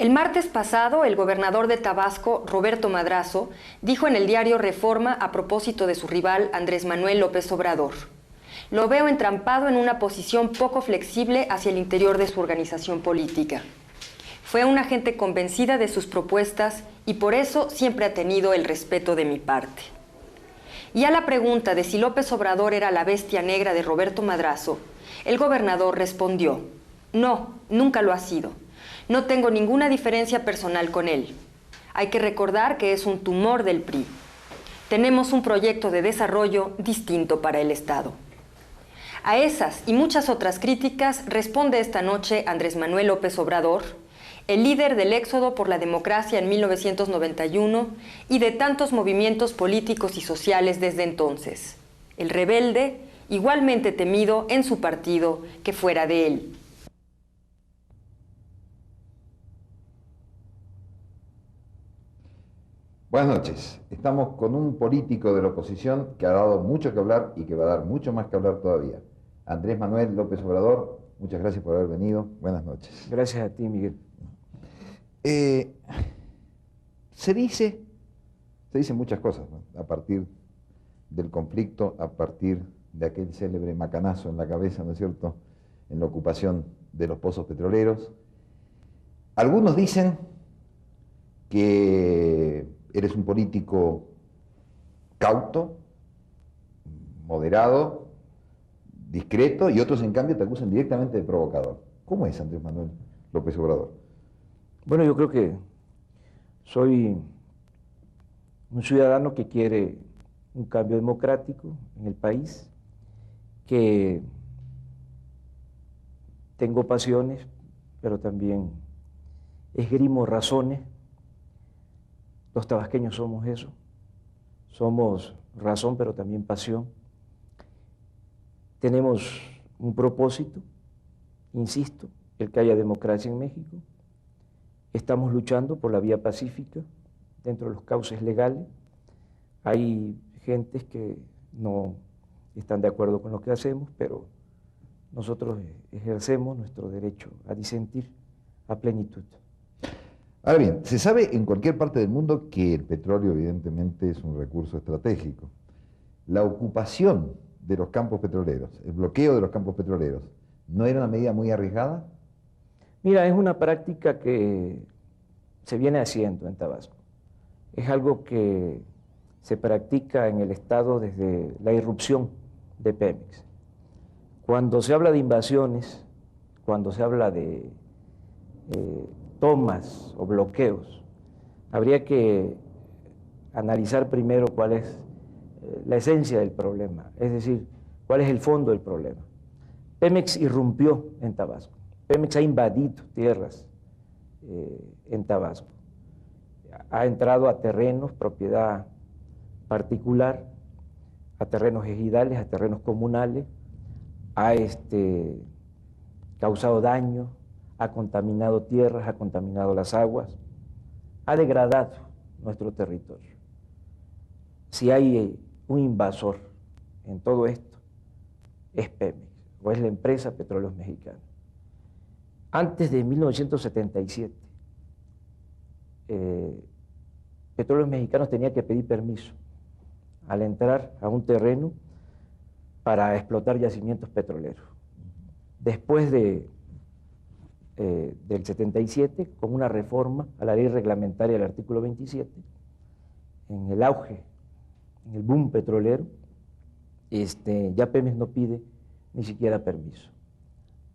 El martes pasado, el gobernador de Tabasco, Roberto Madrazo, dijo en el diario Reforma a propósito de su rival Andrés Manuel López Obrador: "Lo veo entrampado en una posición poco flexible hacia el interior de su organización política. Fue una gente convencida de sus propuestas y por eso siempre ha tenido el respeto de mi parte". Y a la pregunta de si López Obrador era la bestia negra de Roberto Madrazo, el gobernador respondió: "No, nunca lo ha sido. No tengo ninguna diferencia personal con él. Hay que recordar que es un tumor del PRI. Tenemos un proyecto de desarrollo distinto para el Estado". A esas y muchas otras críticas responde esta noche Andrés Manuel López Obrador, el líder del éxodo por la democracia en 1991 y de tantos movimientos políticos y sociales desde entonces. El rebelde, igualmente temido en su partido que fuera de él. Buenas noches. Estamos con un político de la oposición que ha dado mucho que hablar y que va a dar mucho más que hablar todavía. Andrés Manuel López Obrador, muchas gracias por haber venido. Buenas noches. Gracias a ti, Miguel. Se dicen muchas cosas, ¿no? A partir del conflicto, a partir de aquel célebre macanazo en la cabeza, ¿no es cierto?, en la ocupación de los pozos petroleros. Algunos dicen que eres un político cauto, moderado, discreto, y otros en cambio te acusan directamente de provocador. ¿Cómo es Andrés Manuel López Obrador? Bueno, yo creo que soy un ciudadano que quiere un cambio democrático en el país, que tengo pasiones, pero también esgrimo razones. Los tabasqueños somos eso, somos razón, pero también pasión. Tenemos un propósito, insisto, el que haya democracia en México. Estamos luchando por la vía pacífica, dentro de los cauces legales. Hay gentes que no están de acuerdo con lo que hacemos, pero nosotros ejercemos nuestro derecho a disentir a plenitud. Ahora bien, se sabe en cualquier parte del mundo que el petróleo evidentemente es un recurso estratégico. La ocupación de los campos petroleros, el bloqueo de los campos petroleros, ¿no era una medida muy arriesgada? Mira, es una práctica que se viene haciendo en Tabasco. Es algo que se practica en el Estado desde la irrupción de Pemex. Cuando se habla de invasiones, cuando se habla de tomas o bloqueos, habría que analizar primero cuál es la esencia del problema, es decir, cuál es el fondo del problema. Pemex irrumpió en Tabasco, Pemex ha invadido tierras en Tabasco, ha entrado a terrenos, propiedad particular, a terrenos ejidales, a terrenos comunales, ha causado daño, ha contaminado tierras, ha contaminado las aguas, ha degradado nuestro territorio. Si hay un invasor en todo esto, es Pemex, o es la empresa Petróleos Mexicanos. Antes de 1977, Petróleos Mexicanos tenía que pedir permiso al entrar a un terreno para explotar yacimientos petroleros. Después del 77, con una reforma a la ley reglamentaria del artículo 27, en el auge, en el boom petrolero, ya Pemex no pide ni siquiera permiso.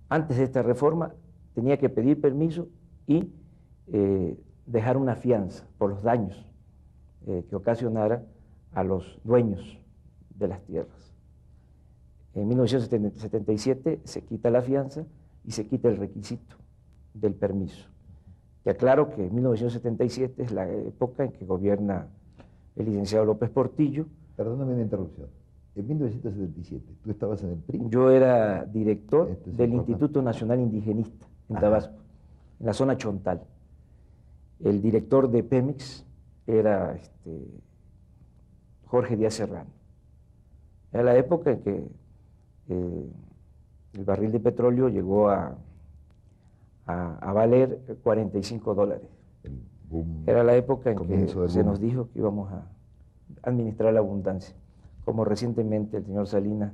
Antes de esta reforma tenía que pedir permiso y dejar una fianza por los daños que ocasionara a los dueños de las tierras. En 1977 se quita la fianza y se quita el requisito del permiso. Y aclaro que 1977 es la época en que gobierna el licenciado López Portillo. Perdóname la interrupción. En 1977, ¿tú estabas en el PRI? Yo era director del Instituto Nacional Indigenista en Tabasco, en la zona Chontal. El director de Pemex era Jorge Díaz Serrano. Era la época en que el barril de petróleo llegó a a valer $45. El boom, Era la época en que comienzo del se boom. nos dijo que íbamos a administrar la abundancia, como recientemente el señor Salinas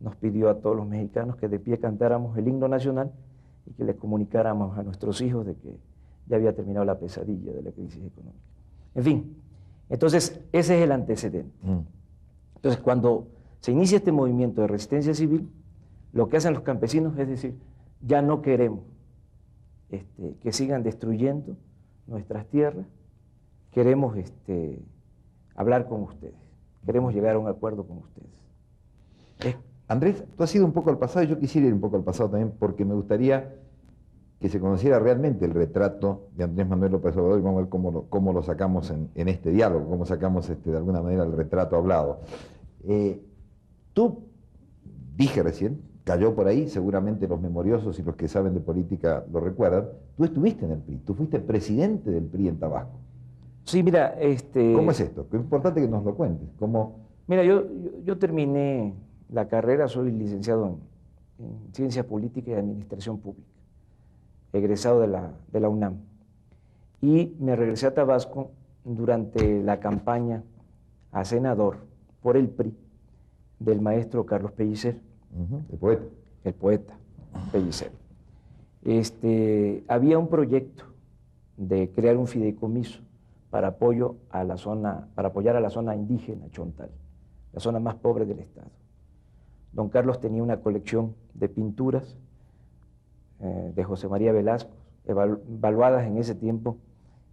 nos pidió a todos los mexicanos que de pie cantáramos el himno nacional y que les comunicáramos a nuestros hijos de que ya había terminado la pesadilla de la crisis económica. En fin, entonces ese es el antecedente. Entonces, cuando se inicia este movimiento de resistencia civil, lo que hacen los campesinos es decir, ya no queremos que sigan destruyendo nuestras tierras, queremos hablar con ustedes, queremos llegar a un acuerdo con ustedes. Andrés, tú has ido un poco al pasado y yo quisiera ir un poco al pasado también porque me gustaría que se conociera realmente el retrato de Andrés Manuel López Obrador y vamos a ver cómo lo sacamos en este diálogo, cómo sacamos de alguna manera el retrato hablado. Tú, dije recién, cayó por ahí, seguramente los memoriosos y los que saben de política lo recuerdan, tú estuviste en el PRI, tú fuiste presidente del PRI en Tabasco. Sí, mira, ¿Cómo es esto? Es importante que nos lo cuentes. Mira, yo terminé la carrera, soy licenciado en Ciencias Políticas y Administración Pública, egresado de la UNAM. Y me regresé a Tabasco durante la campaña a senador por el PRI del maestro Carlos Pellicer. El poeta. El poeta Pellicer. Había un proyecto de crear un fideicomiso para apoyar a la zona indígena Chontal, la zona más pobre del estado. Don Carlos tenía una colección de pinturas de José María Velasco, evaluadas en ese tiempo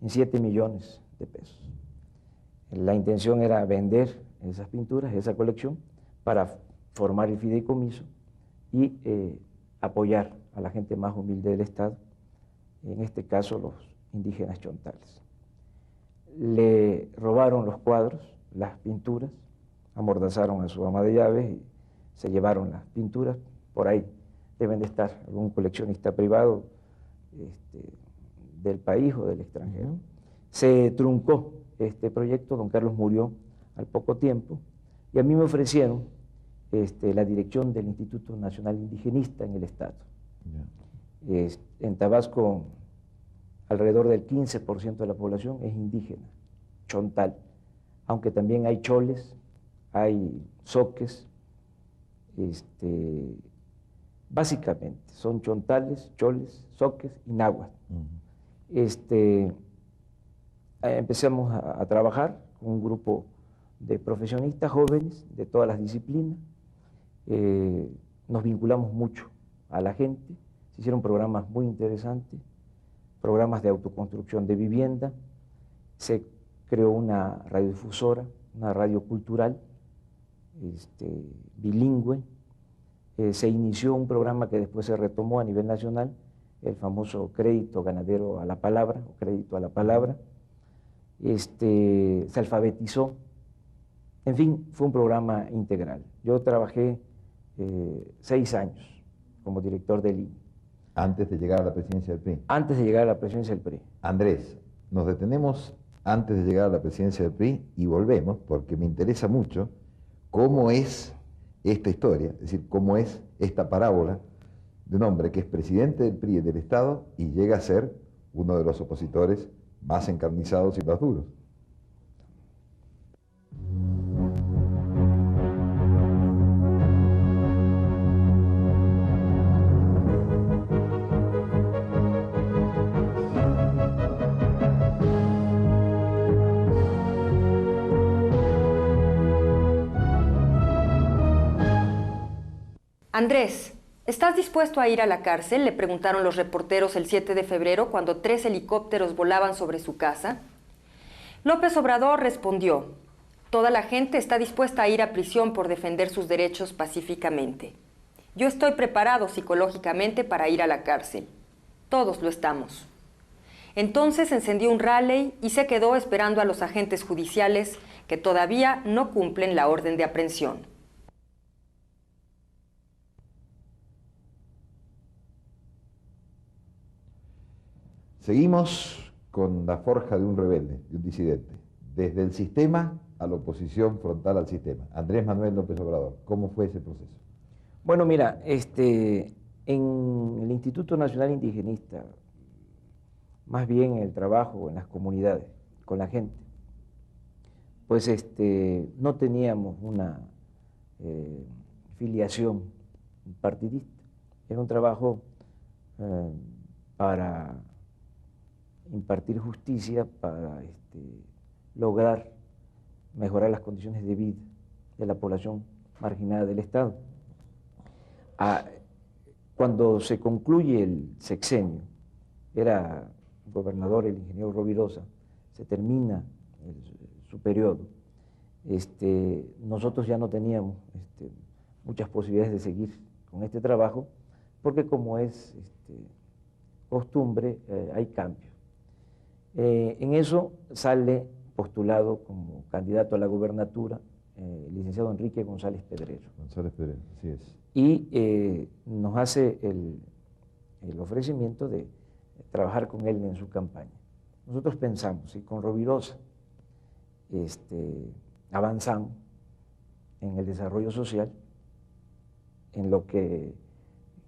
en 7 millones de pesos. La intención era vender esas pinturas, esa colección, para formar el fideicomiso y apoyar a la gente más humilde del estado, en este caso los indígenas chontales. Le robaron los cuadros, las pinturas, amordazaron a su ama de llaves y se llevaron las pinturas. Por ahí deben de estar algún coleccionista privado del país o del extranjero. Se truncó este proyecto, don Carlos murió al poco tiempo y a mí me ofrecieron la dirección del Instituto Nacional Indigenista en el estado. En Tabasco alrededor del 15% de la población es indígena, chontal, aunque también hay choles, hay zoques, básicamente son chontales, choles, zoques y náhuatl. Empezamos a trabajar con un grupo de profesionistas jóvenes de todas las disciplinas, nos vinculamos mucho a la gente, se hicieron programas muy interesantes, programas de autoconstrucción de vivienda, se creó una radiodifusora, una radio cultural, bilingüe, se inició un programa que después se retomó a nivel nacional, el famoso crédito ganadero a la palabra, o crédito a la palabra, se alfabetizó, en fin, fue un programa integral. Yo trabajé 6 años como director del INE. Antes de llegar a la presidencia del PRI. Antes de llegar a la presidencia del PRI. Andrés, nos detenemos antes de llegar a la presidencia del PRI y volvemos porque me interesa mucho cómo es esta historia, es decir, cómo es esta parábola de un hombre que es presidente del PRI y del Estado y llega a ser uno de los opositores más encarnizados y más duros. Andrés, ¿estás dispuesto a ir a la cárcel?, le preguntaron los reporteros el 7 de febrero cuando 3 helicópteros volaban sobre su casa. López Obrador respondió: toda la gente está dispuesta a ir a prisión por defender sus derechos pacíficamente. Yo estoy preparado psicológicamente para ir a la cárcel. Todos lo estamos. Entonces encendió un rally y se quedó esperando a los agentes judiciales que todavía no cumplen la orden de aprehensión. Seguimos con la forja de un rebelde, de un disidente, desde el sistema a la oposición frontal al sistema. Andrés Manuel López Obrador, ¿cómo fue ese proceso? Bueno, mira, En el Instituto Nacional Indigenista, más bien en el trabajo en las comunidades, con la gente, pues no teníamos una filiación partidista. Era un trabajo para impartir justicia, para lograr mejorar las condiciones de vida de la población marginada del Estado. Cuando se concluye el sexenio, era gobernador el ingeniero Rovirosa, se termina su periodo, nosotros ya no teníamos muchas posibilidades de seguir con este trabajo, porque como es costumbre, hay cambios. En eso sale postulado como candidato a la gubernatura el licenciado Enrique González Pedrero. González Pedrero, así es. Y nos hace el ofrecimiento de trabajar con él en su campaña. Nosotros pensamos, si con Rovirosa avanzamos en el desarrollo social, en lo que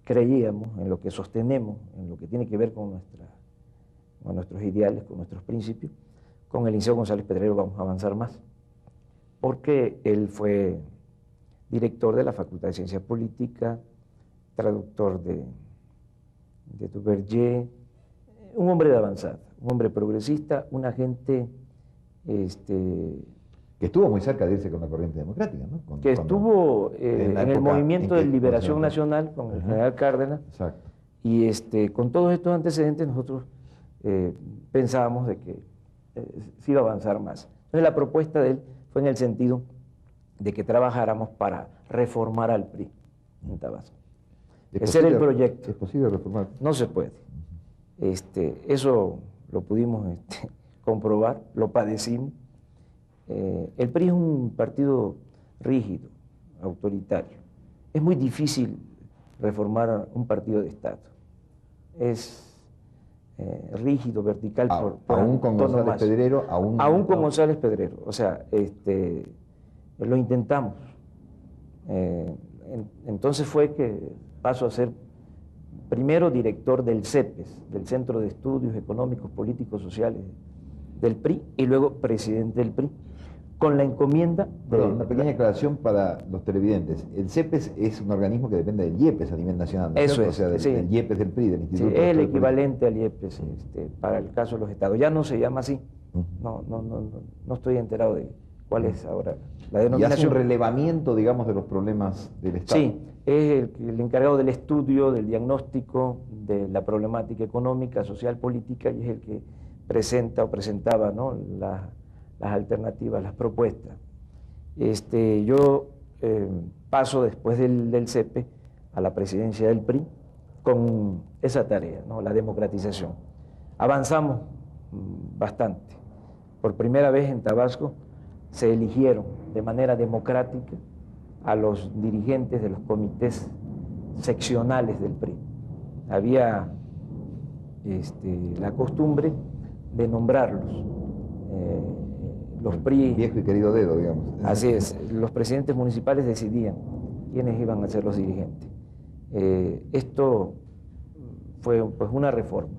creíamos, en lo que sostenemos, en lo que tiene que ver con nuestros ideales, con nuestros principios, con el licenciado González Pedrero vamos a avanzar más, porque él fue director de la Facultad de Ciencia Política, traductor de Duverger, un hombre de avanzada, un hombre progresista, una gente que estuvo muy cerca de irse con la corriente democrática, ¿no? Que estuvo en el movimiento de liberación nacional con el general Cárdenas. Exacto. Y con todos estos antecedentes nosotros pensábamos de que se iba a avanzar más. Entonces la propuesta de él fue en el sentido de que trabajáramos para reformar al PRI en Tabasco. Ese era el proyecto. ¿Es posible reformar? No se puede. Eso lo pudimos comprobar, lo padecimos. El PRI es un partido rígido, autoritario. Es muy difícil reformar un partido de Estado. Es rígido, vertical, aún con González Pedrero, aún con González Pedrero. O sea, lo intentamos. Entonces fue que paso a ser primero director del CEPES, del Centro de Estudios Económicos, Políticos, Sociales del PRI, y luego presidente del PRI, con la encomienda... Perdón, una pequeña aclaración para los televidentes. El CEPES es un organismo que depende del IEPES a nivel nacional, ¿no? Eso es, o sea, del IEPES del PRI, del Instituto. Sí, es el equivalente al IEPES para el caso de los estados. Ya no se llama así. No estoy enterado de cuál es ahora la denominación. Y hace un relevamiento, digamos, de los problemas del Estado. Sí, es el encargado del estudio, del diagnóstico, de la problemática económica, social, política, y es el que presenta o presentaba, ¿no?, las alternativas, las propuestas. Yo paso después del CEPE a la presidencia del PRI con esa tarea, ¿no?, la democratización. Avanzamos bastante. Por primera vez en Tabasco se eligieron de manera democrática a los dirigentes de los comités seccionales del PRI. Había la costumbre de nombrarlos. Los PRI... Viejo y querido dedo, digamos. Así es, los presidentes municipales decidían quiénes iban a ser los dirigentes. Esto fue pues una reforma,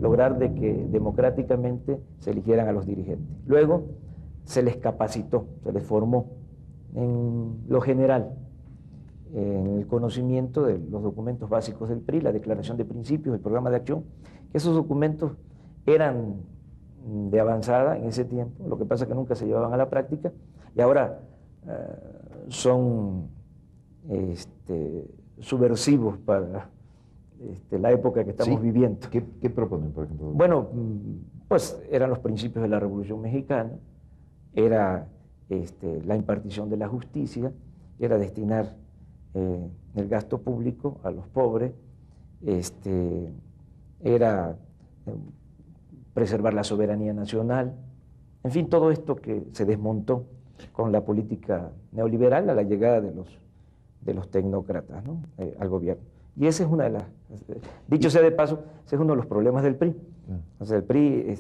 lograr de que democráticamente se eligieran a los dirigentes. Luego se les capacitó, se les formó en lo general, en el conocimiento de los documentos básicos del PRI, la declaración de principios, el programa de acción. Esos documentos eran de avanzada en ese tiempo, lo que pasa es que nunca se llevaban a la práctica, y ahora son subversivos para la época que estamos viviendo. ¿Qué proponen, por ejemplo? Bueno, pues eran los principios de la Revolución Mexicana, era la impartición de la justicia, era destinar el gasto público a los pobres, era preservar la soberanía nacional, en fin, todo esto que se desmontó con la política neoliberal a la llegada de los tecnócratas, ¿no?, al gobierno. Y esa es una de las, dicho sea de paso, ese es uno de los problemas del PRI. O sea, el PRI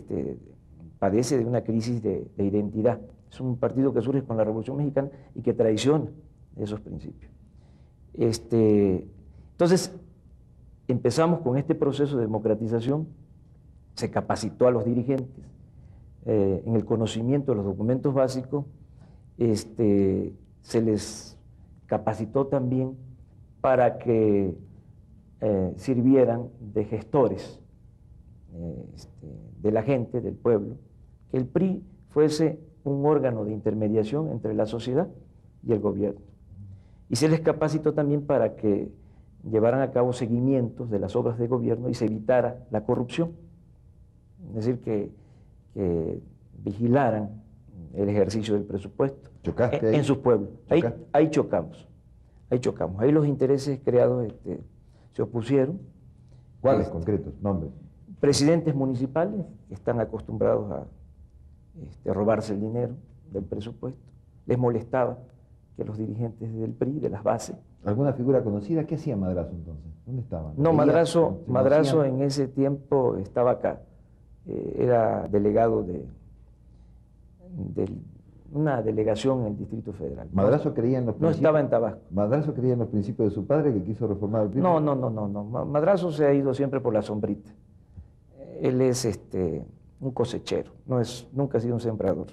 padece de una crisis de identidad. Es un partido que surge con la Revolución Mexicana y que traiciona esos principios. Entonces, empezamos con este proceso de democratización, se capacitó a los dirigentes en el conocimiento de los documentos básicos, se les capacitó también para que sirvieran de gestores de la gente, del pueblo, que el PRI fuese un órgano de intermediación entre la sociedad y el gobierno. Y se les capacitó también para que llevaran a cabo seguimientos de las obras de gobierno y se evitara la corrupción. Es decir, que vigilaran el ejercicio del presupuesto en sus pueblos. Ahí chocamos. Ahí los intereses creados se opusieron. ¿Cuáles concretos? Nombres. Presidentes municipales que están acostumbrados a robarse el dinero del presupuesto. Les molestaba que los dirigentes del PRI, de las bases. ¿Alguna figura conocida? ¿Qué hacía Madrazo entonces? ¿Dónde estaba? No, Madrazo en ese tiempo estaba acá. Era delegado de una delegación en el Distrito Federal. ¿Madrazo creía en los principios? No estaba en Tabasco. ¿Madrazo creía en los principios de su padre que quiso reformar el PRI? No. Madrazo se ha ido siempre por la sombrita. Él es un cosechero, nunca ha sido un sembrador.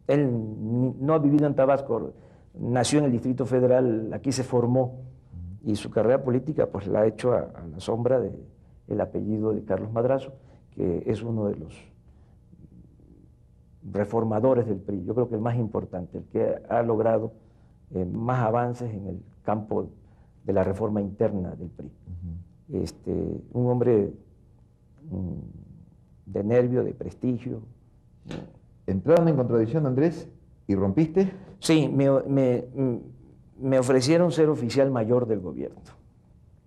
Él no ha vivido en Tabasco, nació en el Distrito Federal, aquí se formó, y su carrera política pues la ha hecho a la sombra del apellido de Carlos Madrazo, que es uno de los reformadores del PRI, yo creo que el más importante, el que ha logrado más avances en el campo de la reforma interna del PRI. Un hombre de nervio, de prestigio. ¿Entraron en contradicción, Andrés, y rompiste? Sí, me ofrecieron ser oficial mayor del gobierno.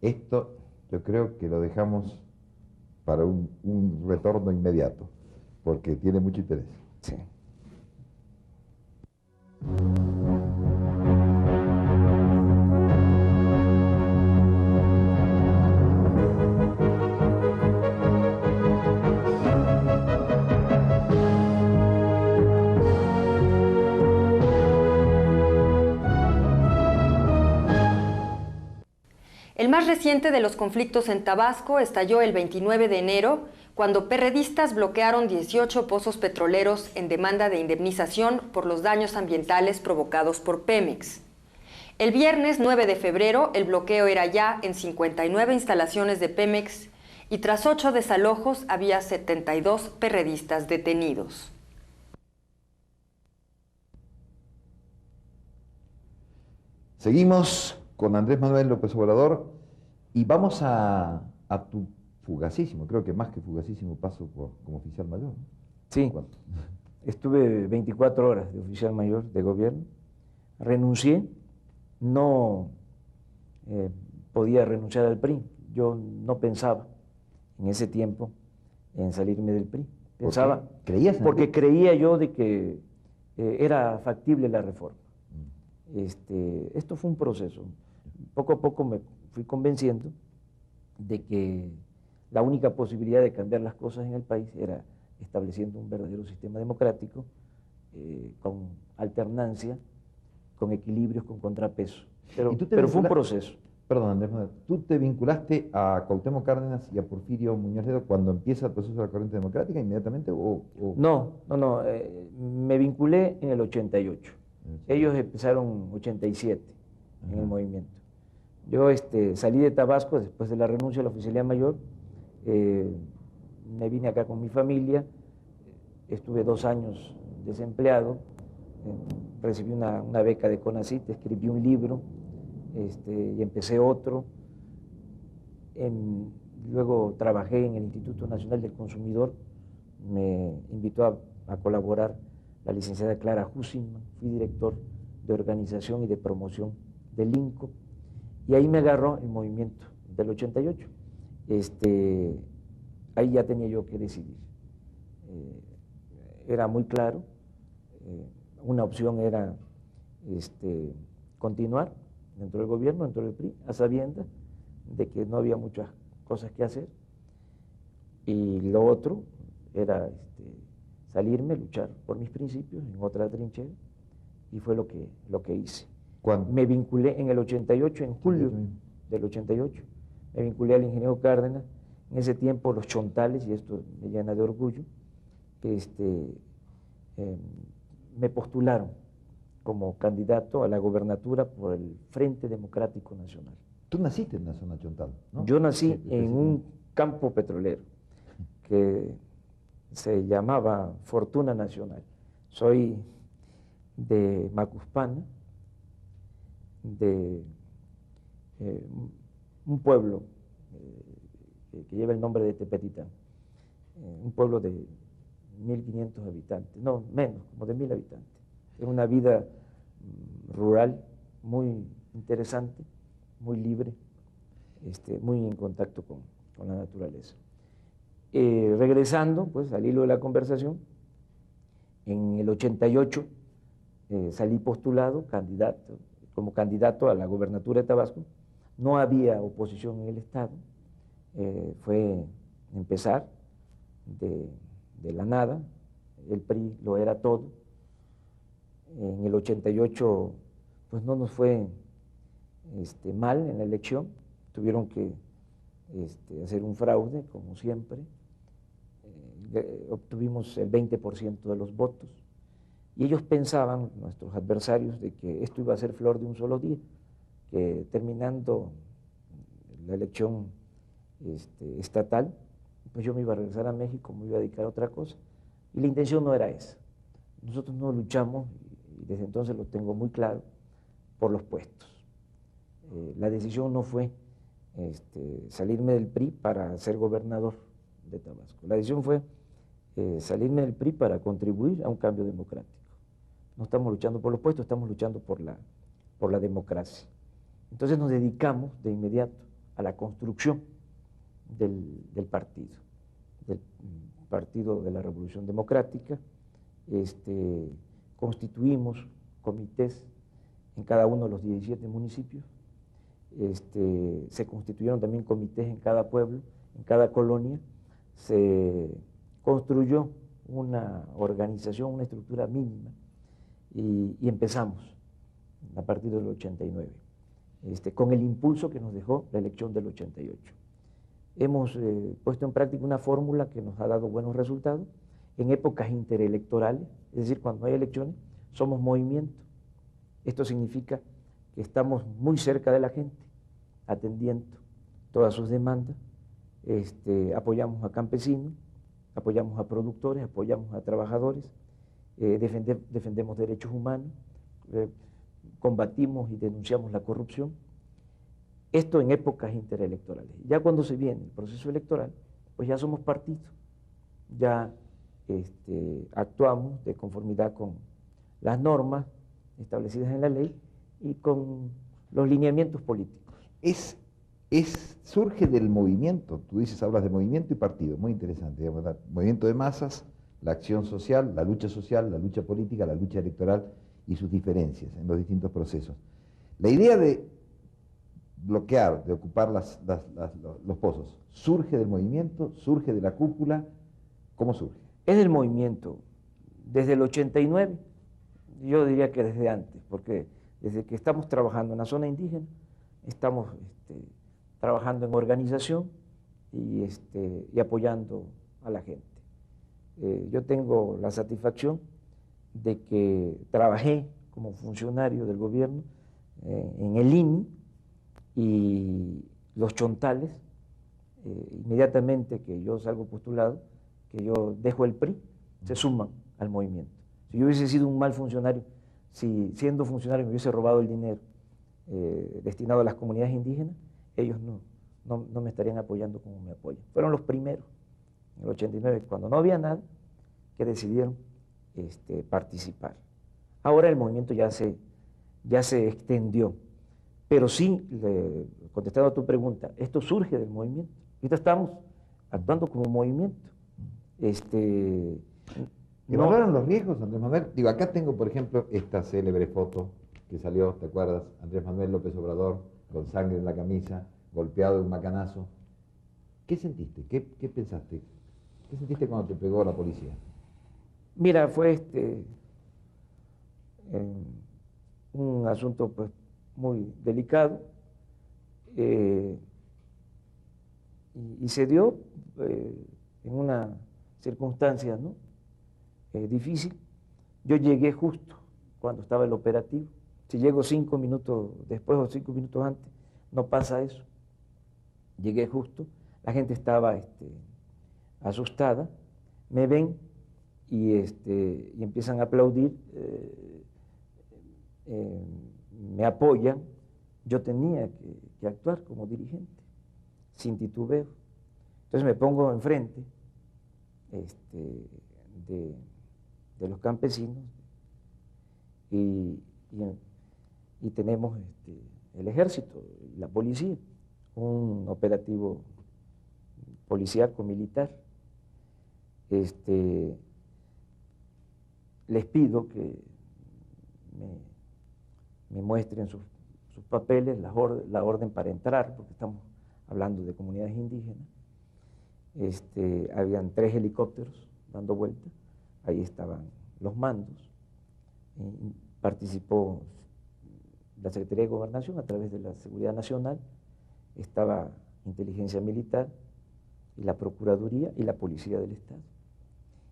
Esto yo creo que lo dejamos para un retorno inmediato, porque tiene mucho interés. Sí. El más reciente de los conflictos en Tabasco estalló el 29 de enero, cuando perredistas bloquearon 18 pozos petroleros en demanda de indemnización por los daños ambientales provocados por Pemex. El viernes 9 de febrero, el bloqueo era ya en 59 instalaciones de Pemex y tras 8 desalojos había 72 perredistas detenidos. Seguimos con Andrés Manuel López Obrador y vamos a tu fugacísimo, creo que más que fugacísimo paso como oficial mayor, ¿no? Sí, estuve 24 horas de oficial mayor de gobierno, renuncié, no podía renunciar al PRI, yo no pensaba en ese tiempo en salirme del PRI, pensaba, ¿Creías en porque el PRI? creía yo de que era factible la reforma. Esto fue un proceso, poco a poco me fui convenciendo de que la única posibilidad de cambiar las cosas en el país era estableciendo un verdadero sistema democrático con alternancia, con equilibrios, con contrapesos. Pero fue un proceso. Perdón, Andrés Manuel, ¿tú te vinculaste a Cuauhtémoc Cárdenas y a Porfirio Muñoz Ledo cuando empieza el proceso de la corriente democrática inmediatamente? No, me vinculé en el 88. Ellos empezaron 87 en el movimiento. Yo salí de Tabasco después de la renuncia a la oficialía mayor, me vine acá con mi familia, estuve 2 años desempleado, recibí una beca de CONACYT, escribí un libro y empecé otro. Luego trabajé en el Instituto Nacional del Consumidor, me invitó a colaborar la licenciada Clara Hussinman, fui director de organización y de promoción del INCO, y ahí me agarró el movimiento del 88. Ahí ya tenía yo que decidir. Era muy claro, una opción era continuar dentro del gobierno, dentro del PRI, a sabiendas de que no había muchas cosas que hacer, y lo otro era salirme, luchar por mis principios en otra trinchera, y fue lo que hice. ¿Cuándo? Me vinculé en el 88, en julio, del 88, me vinculé al ingeniero Cárdenas. En ese tiempo los chontales, y esto me llena de orgullo, me postularon como candidato a la gobernatura por el Frente Democrático Nacional. Tú naciste en la zona chontal, ¿no? Yo nací Sí, en un campo petrolero que se llamaba Fortuna Nacional. Soy de Macuspana, de un pueblo que lleva el nombre de Tepetitán, un pueblo de 1.500 habitantes, no, menos, como de 1.000 habitantes. Es una vida rural muy interesante, muy libre, muy en contacto con la naturaleza. Regresando, pues, al hilo de la conversación, en el 88 salí postulado como candidato a la gobernatura de Tabasco. No había oposición en el Estado, fue empezar de la nada, el PRI lo era todo. En el 88 pues no nos fue mal en la elección, tuvieron que hacer un fraude, como siempre. Obtuvimos el 20% de los votos, y ellos pensaban, nuestros adversarios, de que esto iba a ser flor de un solo día, que terminando la elección estatal, pues yo me iba a regresar a México, me iba a dedicar a otra cosa, y la intención no era esa. Nosotros no luchamos, y desde entonces lo tengo muy claro, por los puestos. La decisión no fue salirme del PRI para ser gobernador de Tabasco. La decisión fue salirme del PRI para contribuir a un cambio democrático. No estamos luchando por los puestos, estamos luchando por la democracia. Entonces nos dedicamos de inmediato a la construcción del Partido de la Revolución Democrática. Constituimos comités en cada uno de los 17 municipios. Se constituyeron también comités en cada pueblo, en cada colonia. Se construyó una organización, una estructura mínima, y empezamos a partir del 89, con el impulso que nos dejó la elección del 88. Hemos puesto en práctica una fórmula que nos ha dado buenos resultados en épocas interelectorales, es decir, cuando hay elecciones, somos movimiento. Esto significa que estamos muy cerca de la gente, atendiendo todas sus demandas, apoyamos a campesinos, apoyamos a productores, apoyamos a trabajadores, defendemos derechos humanos, combatimos y denunciamos la corrupción. Esto en épocas interelectorales. Ya cuando se viene el proceso electoral, pues ya somos partido, ya actuamos de conformidad con las normas establecidas en la ley y con los lineamientos políticos. Surge del movimiento, tú dices, hablas de movimiento y partido, muy interesante, digamos, movimiento de masas, la acción social, la lucha política, la lucha electoral y sus diferencias en los distintos procesos. La idea de bloquear, de ocupar los pozos, ¿surge del movimiento, surge de la cúpula? ¿Cómo surge? Es del movimiento, desde el 89, yo diría que desde antes, porque desde que estamos trabajando en la zona indígena, estamos trabajando en organización y apoyando a la gente. Yo tengo la satisfacción de que trabajé como funcionario del gobierno en el INI, y los chontales, inmediatamente que yo salgo postulado, que yo dejo el PRI, se suman al movimiento. Si yo hubiese sido un mal funcionario, si siendo funcionario me hubiese robado el dinero destinado a las comunidades indígenas, ellos no me estarían apoyando como me apoyan. Fueron los primeros, en el 89, cuando no había nada, que decidieron participar. Ahora el movimiento ya se extendió, pero sí, contestando a tu pregunta, esto surge del movimiento. Ahorita estamos actuando como movimiento. ¿Evaluaron los riesgos, Andrés Manuel? Digo, acá tengo, por ejemplo, esta célebre foto que salió, ¿te acuerdas? Andrés Manuel López Obrador, con sangre en la camisa, golpeado de un macanazo. ¿Qué sentiste? ¿Qué pensaste? ¿Qué sentiste cuando te pegó la policía? Mira, fue un asunto pues muy delicado. y se dio en una circunstancia, ¿no? Difícil. Yo llegué justo cuando estaba el operativo. Si llego 5 minutos después o 5 minutos antes, no pasa eso. Llegué justo, la gente estaba asustada, me ven y empiezan a aplaudir, me apoyan. Yo tenía que actuar como dirigente, sin titubeo. Entonces me pongo enfrente de los campesinos y tenemos el ejército y la policía, un operativo policíaco militar. Les pido que me muestren sus papeles, la orden para entrar, porque estamos hablando de comunidades indígenas. Habían 3 helicópteros dando vuelta, ahí estaban los mandos, participó la Secretaría de Gobernación a través de la Seguridad Nacional, estaba Inteligencia Militar y la Procuraduría y la Policía del Estado.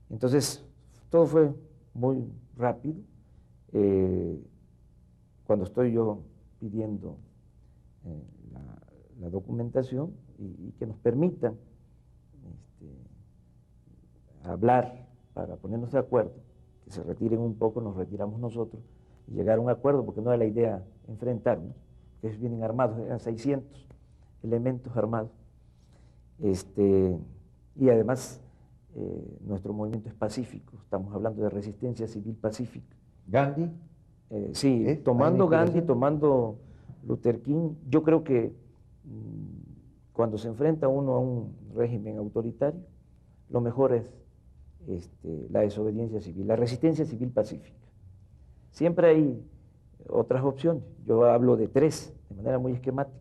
Entonces, todo fue muy rápido. Cuando estoy yo pidiendo la documentación y que nos permitan hablar para ponernos de acuerdo, que se retiren un poco, nos retiramos nosotros y llegar a un acuerdo, porque no era la idea enfrentarnos, que ellos vienen armados, eran 600 elementos armados, y además nuestro movimiento es pacífico, estamos hablando de resistencia civil pacífica. ¿Gandhi? Sí, tomando Gandhi, tomando Luther King. Yo creo que cuando se enfrenta uno a un régimen autoritario, lo mejor es la desobediencia civil, la resistencia civil pacífica. Siempre hay otras opciones, yo hablo de 3, de manera muy esquemática.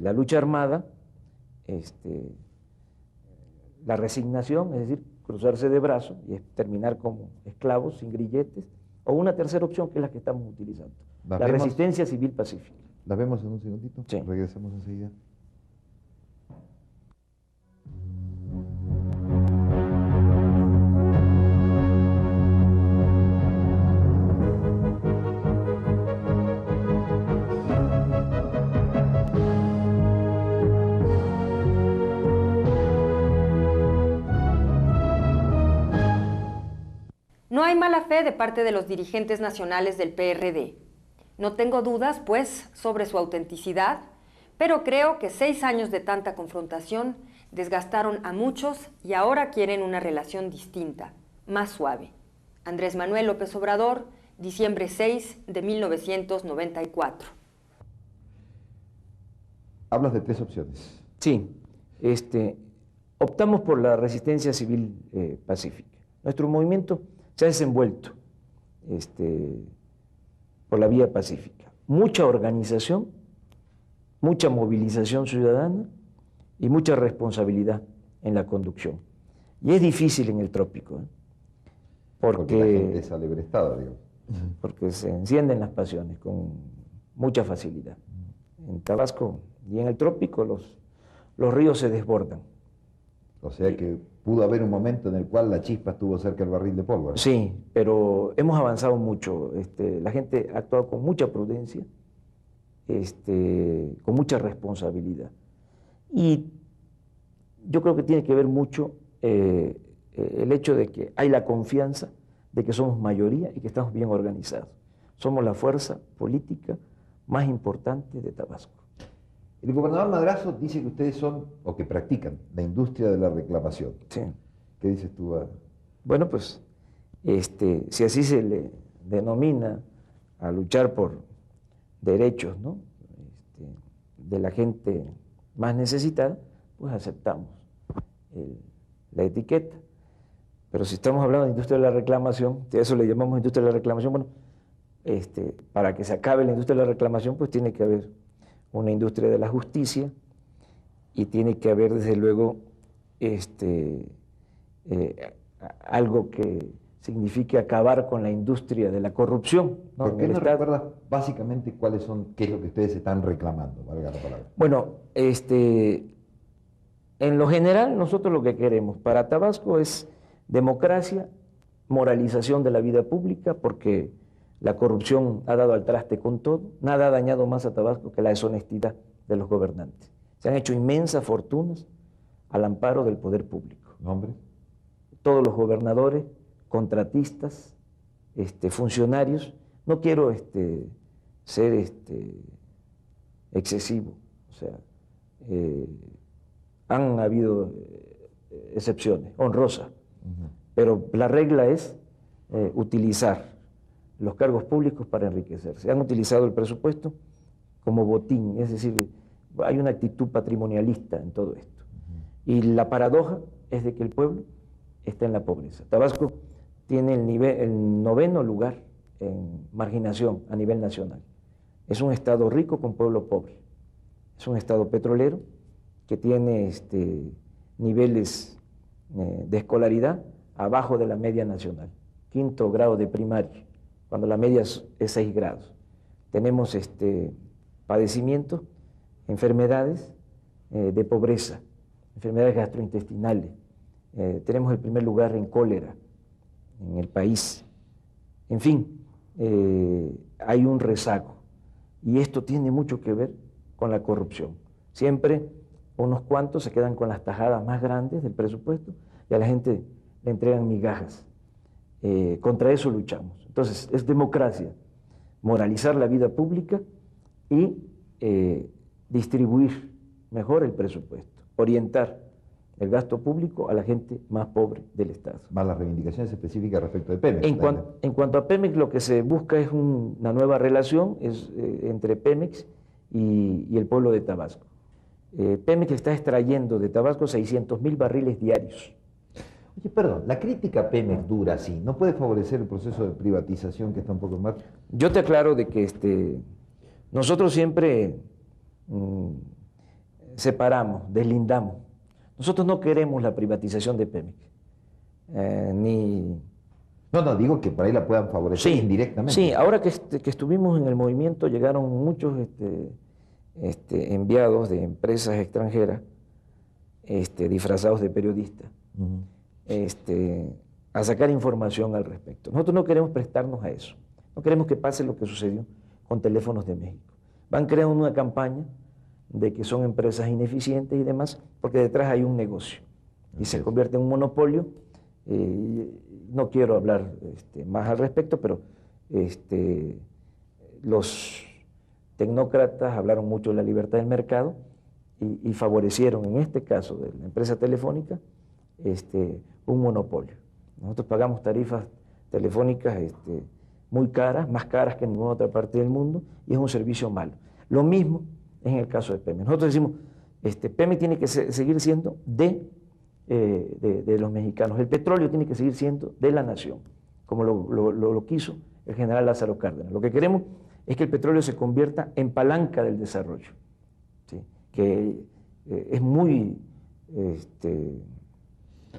La lucha armada, la resignación, es decir, cruzarse de brazos y terminar como esclavos, sin grilletes, o una tercera opción que es la que estamos utilizando, la resistencia civil pacífica. ¿La vemos en un segundito? Sí. Regresamos enseguida. No hay mala fe de parte de los dirigentes nacionales del PRD. No tengo dudas, pues, sobre su autenticidad, pero creo que 6 años de tanta confrontación desgastaron a muchos y ahora quieren una relación distinta, más suave. Andrés Manuel López Obrador, diciembre 6 de 1994. Hablas de 3 opciones. Sí, optamos por la resistencia civil pacífica. Nuestro movimiento se ha desenvuelto por la vía pacífica. Mucha organización, mucha movilización ciudadana y mucha responsabilidad en la conducción. Y es difícil en el trópico, Porque la gente es alebrestada, digo. Porque se encienden las pasiones con mucha facilidad. En Tabasco y en el trópico los ríos se desbordan. O sea que pudo haber un momento en el cual la chispa estuvo cerca del barril de pólvora. Sí, pero hemos avanzado mucho. La gente ha actuado con mucha prudencia, con mucha responsabilidad. Y yo creo que tiene que ver mucho el hecho de que hay la confianza de que somos mayoría y que estamos bien organizados. Somos la fuerza política más importante de Tabasco. El gobernador Madrazo dice que ustedes son, o que practican, la industria de la reclamación. Sí. ¿Qué dices tú? Bueno, pues, si así se le denomina a luchar por derechos, ¿no? De la gente más necesitada, pues aceptamos la etiqueta. Pero si estamos hablando de industria de la reclamación, a eso le llamamos industria de la reclamación, bueno, para que se acabe la industria de la reclamación, pues tiene que haber una industria de la justicia y tiene que haber, desde luego, algo que signifique acabar con la industria de la corrupción, ¿no? ¿Por qué en el no Estado. recuerdas básicamente cuáles son, qué es lo que ustedes están reclamando, valga la palabra? Bueno, en lo general nosotros lo que queremos para Tabasco es democracia, moralización de la vida pública, porque la corrupción ha dado al traste con todo. Nada ha dañado más a Tabasco que la deshonestidad de los gobernantes. Se han hecho inmensas fortunas al amparo del poder público. ¿Nombres? Todos los gobernadores, contratistas, funcionarios. No quiero ser excesivo, o sea, han habido excepciones, honrosas, pero la regla es utilizar los cargos públicos para enriquecerse. Han utilizado el presupuesto como botín, es decir, hay una actitud patrimonialista en todo esto. Y la paradoja es de que el pueblo está en la pobreza. Tabasco tiene el 9º lugar en marginación a nivel nacional. Es un estado rico con pueblo pobre. Es un estado petrolero que tiene niveles de escolaridad abajo de la media nacional. 5º grado de primaria, cuando la media es 6 grados. Tenemos padecimientos, enfermedades de pobreza, enfermedades gastrointestinales. Tenemos el primer lugar en cólera en el país. En fin, hay un rezago. Y esto tiene mucho que ver con la corrupción. Siempre unos cuantos se quedan con las tajadas más grandes del presupuesto y a la gente le entregan migajas. Contra eso luchamos. Entonces, es democracia, moralizar la vida pública y distribuir mejor el presupuesto, orientar el gasto público a la gente más pobre del Estado. Más las reivindicaciones específicas respecto de Pemex. En cuanto a Pemex, lo que se busca es una nueva relación entre Pemex y el pueblo de Tabasco. Pemex está extrayendo de Tabasco 600.000 barriles diarios. Oye, perdón, la crítica a Pemex dura así, ¿no puede favorecer el proceso de privatización que está un poco en marcha? Yo te aclaro de que nosotros siempre separamos, deslindamos. Nosotros no queremos la privatización de Pemex, ni... No, digo que por ahí la puedan favorecer indirectamente. Sí, ahora que estuvimos en el movimiento llegaron muchos enviados de empresas extranjeras disfrazados de periodistas a sacar información al respecto. Nosotros no queremos prestarnos a eso, no queremos que pase lo que sucedió con Teléfonos de México. Van creando una campaña de que son empresas ineficientes y demás, porque detrás hay un negocio y se convierte en un monopolio. No quiero hablar más al respecto, pero los tecnócratas hablaron mucho de la libertad del mercado y favorecieron, en este caso de la empresa telefónica, un monopolio. Nosotros pagamos tarifas telefónicas muy caras, más caras que en ninguna otra parte del mundo, y es un servicio malo. Lo mismo es en el caso de Pemex. Nosotros decimos, Pemex tiene que seguir siendo de los mexicanos. El petróleo tiene que seguir siendo de la nación, como lo quiso el general Lázaro Cárdenas. Lo que queremos es que el petróleo se convierta en palanca del desarrollo, ¿sí? Que es muy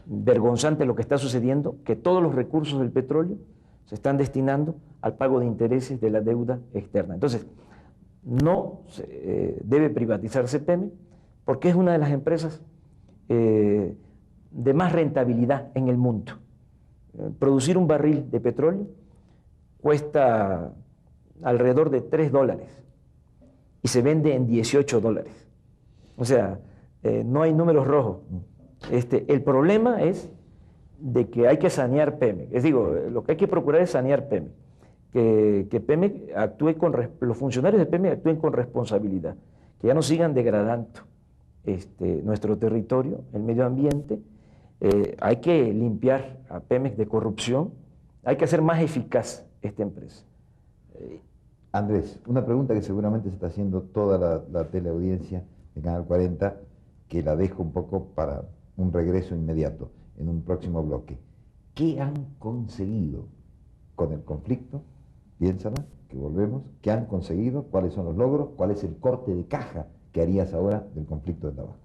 vergonzante lo que está sucediendo, que todos los recursos del petróleo se están destinando al pago de intereses de la deuda externa. Entonces, no debe privatizarse Pemex porque es una de las empresas de más rentabilidad en el mundo. Producir un barril de petróleo cuesta alrededor de $3 y se vende en $18. O sea, no hay números rojos. El problema es de que hay que sanear Pemex. Lo que hay que procurar es sanear Pemex. Que Pemex actúe los funcionarios de Pemex actúen con responsabilidad, que ya no sigan degradando nuestro territorio, el medio ambiente. Hay que limpiar a Pemex de corrupción, hay que hacer más eficaz esta empresa. Andrés, una pregunta que seguramente se está haciendo toda la teleaudiencia de Canal 40, que la dejo un poco para un regreso inmediato en un próximo bloque. ¿Qué han conseguido con el conflicto? Piénsala, que volvemos. ¿Qué han conseguido? ¿Cuáles son los logros? ¿Cuál es el corte de caja que harías ahora del conflicto de Tabasco?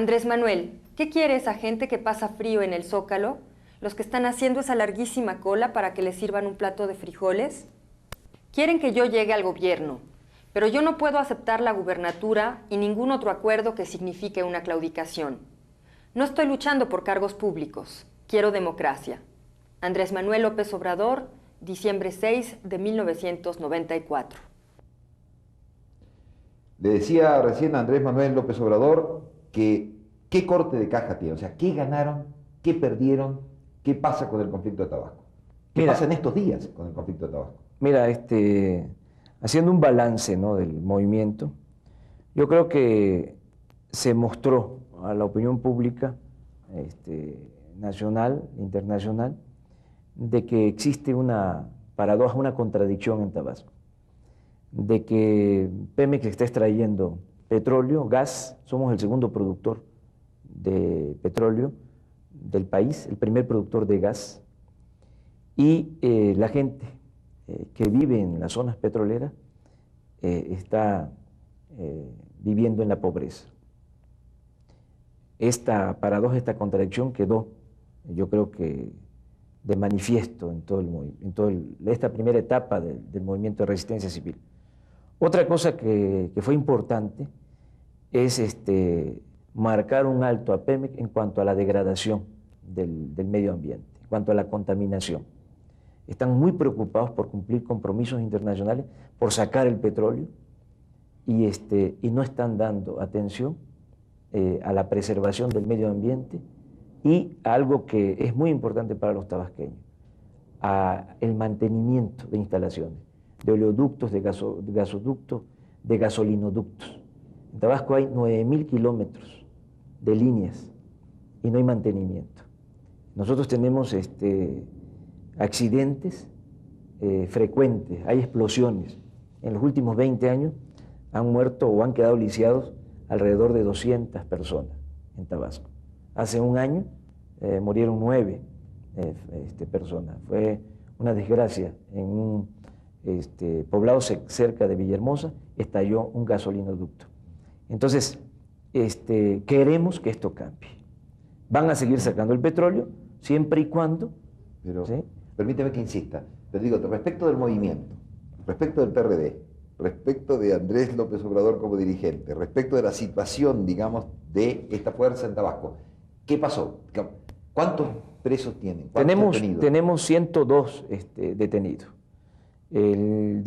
Andrés Manuel, ¿qué quiere esa gente que pasa frío en el Zócalo? ¿Los que están haciendo esa larguísima cola para que les sirvan un plato de frijoles? Quieren que yo llegue al gobierno, pero yo no puedo aceptar la gubernatura y ningún otro acuerdo que signifique una claudicación. No estoy luchando por cargos públicos, quiero democracia. Andrés Manuel López Obrador, diciembre 6 de 1994. Le decía recién a Andrés Manuel López Obrador que qué corte de caja tiene, o sea, qué ganaron, qué perdieron, qué pasa con el conflicto de Tabasco. ¿Qué pasa en estos días con el conflicto de Tabasco? Mira, haciendo un balance, ¿no?, del movimiento, yo creo que se mostró a la opinión pública nacional, internacional, de que existe una paradoja, una contradicción en Tabasco, de que Pemex está extrayendo petróleo, gas, somos el segundo productor de petróleo del país, el primer productor de gas, y la gente que vive en las zonas petroleras está viviendo en la pobreza. Esta paradoja, esta contradicción quedó, yo creo que de manifiesto en esta primera etapa del movimiento de resistencia civil. Otra cosa que fue importante es marcar un alto a Pemex en cuanto a la degradación del medio ambiente, en cuanto a la contaminación. Están muy preocupados por cumplir compromisos internacionales, por sacar el petróleo, y no están dando atención a la preservación del medio ambiente y a algo que es muy importante para los tabasqueños, a el mantenimiento de instalaciones, de oleoductos, de gasoductos, de gasolinoductos. En Tabasco hay 9.000 kilómetros de líneas y no hay mantenimiento. Nosotros tenemos accidentes frecuentes, hay explosiones. En los últimos 20 años han muerto o han quedado lisiados alrededor de 200 personas en Tabasco. Hace un año murieron 9 personas. Fue una desgracia. En un poblado cerca de Villahermosa estalló un gasolinoducto. Entonces, queremos que esto cambie. Van a seguir sacando el petróleo siempre y cuando... Pero, ¿sí?, permíteme que insista, pero digo, respecto del movimiento, respecto del PRD, respecto de Andrés López Obrador como dirigente, respecto de la situación, digamos, de esta fuerza en Tabasco, ¿qué pasó? ¿Cuántos presos tienen? Tenemos 102 detenidos. El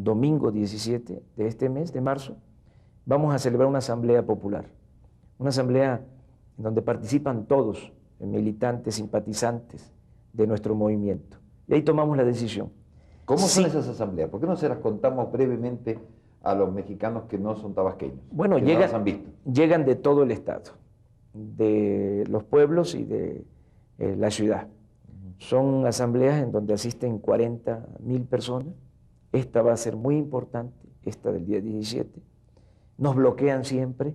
domingo 17 de este mes, de marzo, vamos a celebrar una asamblea popular, una asamblea en donde participan todos, militantes, simpatizantes de nuestro movimiento. Y ahí tomamos la decisión. ¿Cómo son esas asambleas? ¿Por qué no se las contamos brevemente a los mexicanos que no son tabasqueños? Bueno, que no las han visto. Llegan de todo el estado, de los pueblos y de la ciudad. Son asambleas en donde asisten 40.000 personas. Esta va a ser muy importante, esta del día 17. Nos bloquean siempre,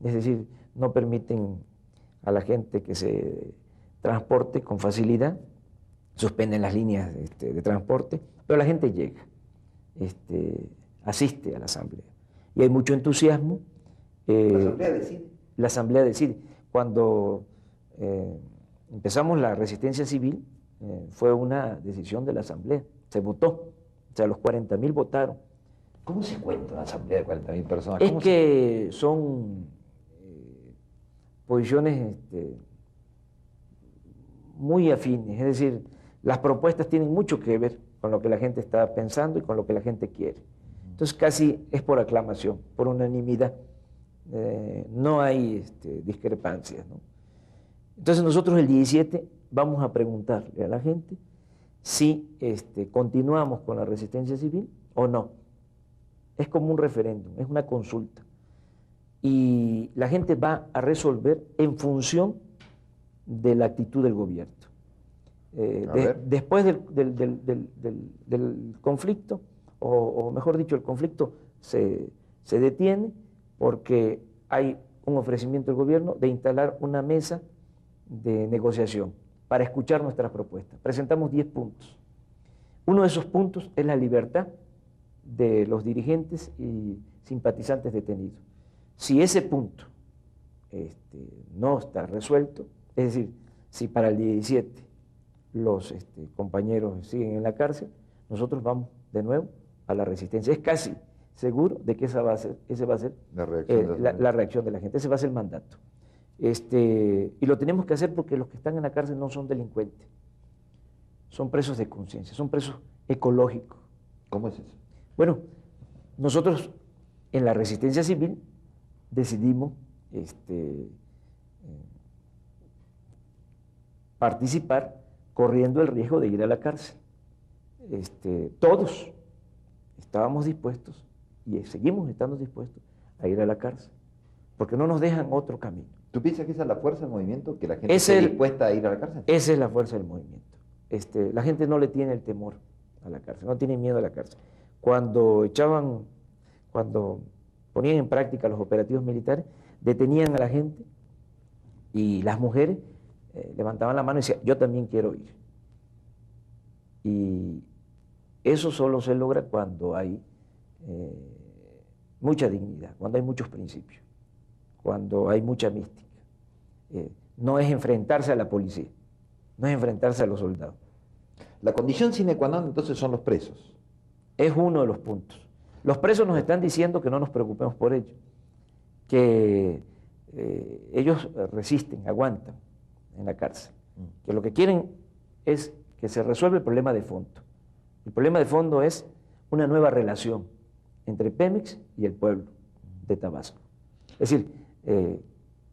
es decir, no permiten a la gente que se transporte con facilidad, suspenden las líneas de transporte, pero la gente llega, asiste a la asamblea. Y hay mucho entusiasmo. ¿La asamblea decide? La asamblea decide. Cuando empezamos la resistencia civil, fue una decisión de la asamblea, se votó, o sea, los 40.000 votaron. ¿Cómo se cuenta una asamblea de 40.000 personas? Es que son posiciones muy afines, es decir, las propuestas tienen mucho que ver con lo que la gente está pensando y con lo que la gente quiere. Entonces casi es por aclamación, por unanimidad, no hay discrepancias, ¿no? Entonces nosotros el 17 vamos a preguntarle a la gente si continuamos con la resistencia civil o no. Es como un referéndum, es una consulta. Y la gente va a resolver en función de la actitud del gobierno. Después del conflicto, o mejor dicho, el conflicto se detiene porque hay un ofrecimiento del gobierno de instalar una mesa de negociación para escuchar nuestras propuestas. Presentamos 10 puntos. Uno de esos puntos es la libertad de los dirigentes y simpatizantes detenidos. Si ese punto no está resuelto. Es decir, si para el 17 los compañeros siguen en la cárcel, nosotros vamos de nuevo a la resistencia. Es casi seguro de que ese va a ser la reacción de la gente, ese va a ser el mandato. Y lo tenemos que hacer porque los que están en la cárcel no son delincuentes, son presos de conciencia, son presos ecológicos. ¿Cómo es eso? Bueno, nosotros en la resistencia civil decidimos participar corriendo el riesgo de ir a la cárcel. Todos estábamos dispuestos y seguimos estando dispuestos a ir a la cárcel, porque no nos dejan otro camino. ¿Tú piensas que esa es la fuerza del movimiento, que la gente esté dispuesta a ir a la cárcel? Esa es la fuerza del movimiento. La gente no le tiene el temor a la cárcel, no tiene miedo a la cárcel. Cuando ponían en práctica los operativos militares, detenían a la gente y las mujeres levantaban la mano y decían, yo también quiero ir. Y eso solo se logra cuando hay mucha dignidad, cuando hay muchos principios, cuando hay mucha mística. No es enfrentarse a la policía, no es enfrentarse a los soldados. La condición sine qua non entonces son los presos. Es uno de los puntos. Los presos nos están diciendo que no nos preocupemos por ellos, que ellos resisten, aguantan en la cárcel, que lo que quieren es que se resuelva el problema de fondo. El problema de fondo es una nueva relación entre Pemex y el pueblo de Tabasco. Es decir,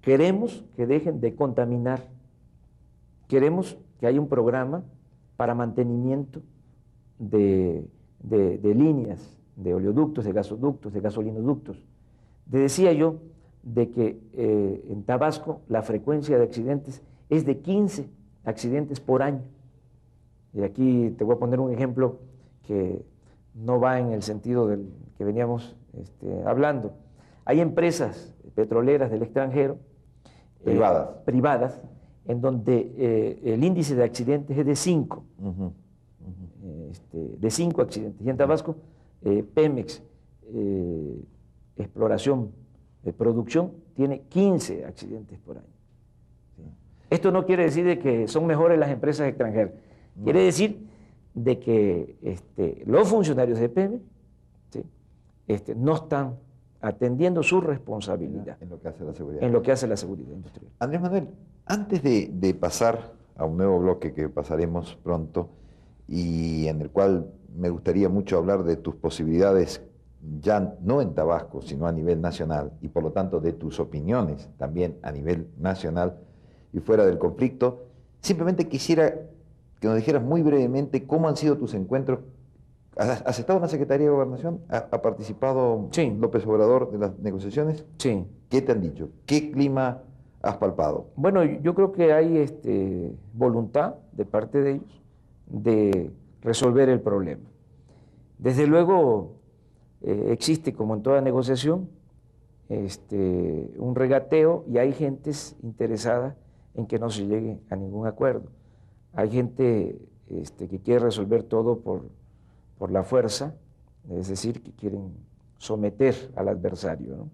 queremos que dejen de contaminar, queremos que haya un programa para mantenimiento de líneas, de oleoductos, de gasoductos, de gasolinoductos. Te decía yo de que en Tabasco la frecuencia de accidentes es de 15 accidentes por año. Y aquí te voy a poner un ejemplo que no va en el sentido del que veníamos hablando. Hay empresas petroleras del extranjero, privadas, en donde el índice de accidentes es de 5, de 5 accidentes. Y en Tabasco, Pemex, exploración, producción, tiene 15 accidentes por año. ¿Sí? Esto no quiere decir de que son mejores las empresas extranjeras, quiere decir de que los funcionarios de Pemex, ¿sí?, no están atendiendo su responsabilidad en lo que hace la seguridad. En lo que hace la seguridad industrial. Andrés Manuel, antes de pasar a un nuevo bloque que pasaremos pronto y en el cual me gustaría mucho hablar de tus posibilidades, ya no en Tabasco, sino a nivel nacional, y por lo tanto de tus opiniones también a nivel nacional y fuera del conflicto, simplemente quisiera que nos dijeras muy brevemente cómo han sido tus encuentros. ¿Has estado en la Secretaría de Gobernación? ¿Ha participado Sí. López Obrador de las negociaciones? Sí. ¿Qué te han dicho? ¿Qué clima has palpado? Bueno, yo creo que hay voluntad de parte de ellos de resolver el problema. Desde luego existe, como en toda negociación, un regateo y hay gentes interesadas en que no se llegue a ningún acuerdo. Hay gente que quiere resolver todo por la fuerza, es decir, que quieren someter al adversario, ¿no?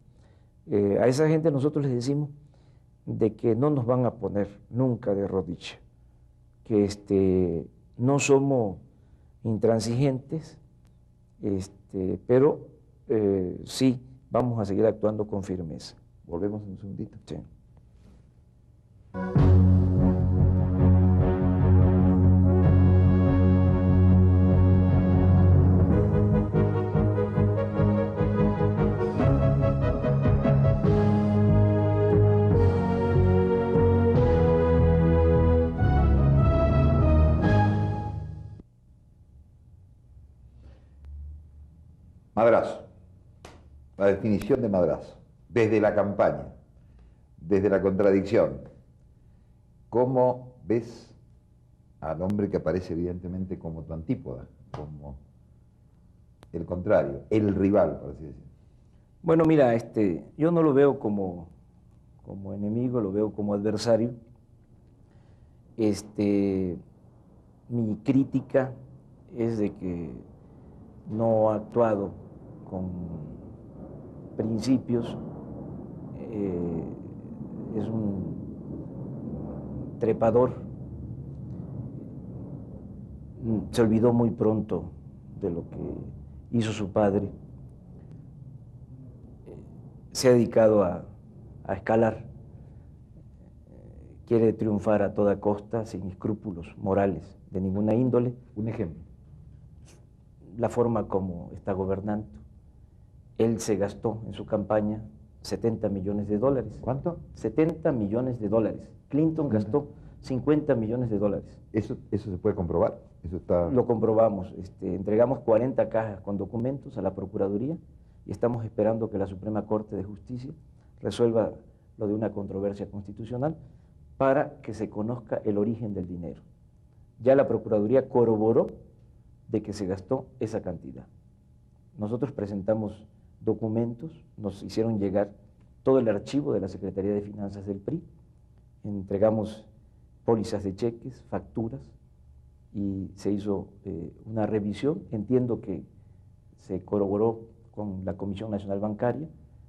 A esa gente nosotros les decimos de que no nos van a poner nunca de rodilla, que no somos intransigentes, pero sí vamos a seguir actuando con firmeza. Volvemos en un segundito. Sí. Madrazo, la definición de madrazo, desde la campaña, desde la contradicción, ¿cómo ves al hombre que aparece evidentemente como tu antípoda, como el contrario, el rival, por así decirlo? Bueno, mira, yo no lo veo como enemigo, lo veo como adversario. Mi crítica es de que no ha actuado con principios es un trepador. Se olvidó muy pronto de lo que hizo su padre. Se ha dedicado a escalar. Quiere triunfar a toda costa, sin escrúpulos morales de ninguna índole. Un ejemplo. La forma como está gobernando. Él se gastó en su campaña 70 millones de dólares. ¿Cuánto? 70 millones de dólares. Clinton gastó 50 millones de dólares. ¿Eso se puede comprobar? Eso está... Lo comprobamos. Entregamos 40 cajas con documentos a la Procuraduría y estamos esperando que la Suprema Corte de Justicia resuelva lo de una controversia constitucional para que se conozca el origen del dinero. Ya la Procuraduría corroboró de que se gastó esa cantidad. Nosotros presentamos documentos, nos hicieron llegar todo el archivo de la Secretaría de Finanzas del PRI, entregamos pólizas de cheques, facturas, y se hizo una revisión. Entiendo que se corroboró con la Comisión Nacional Bancaria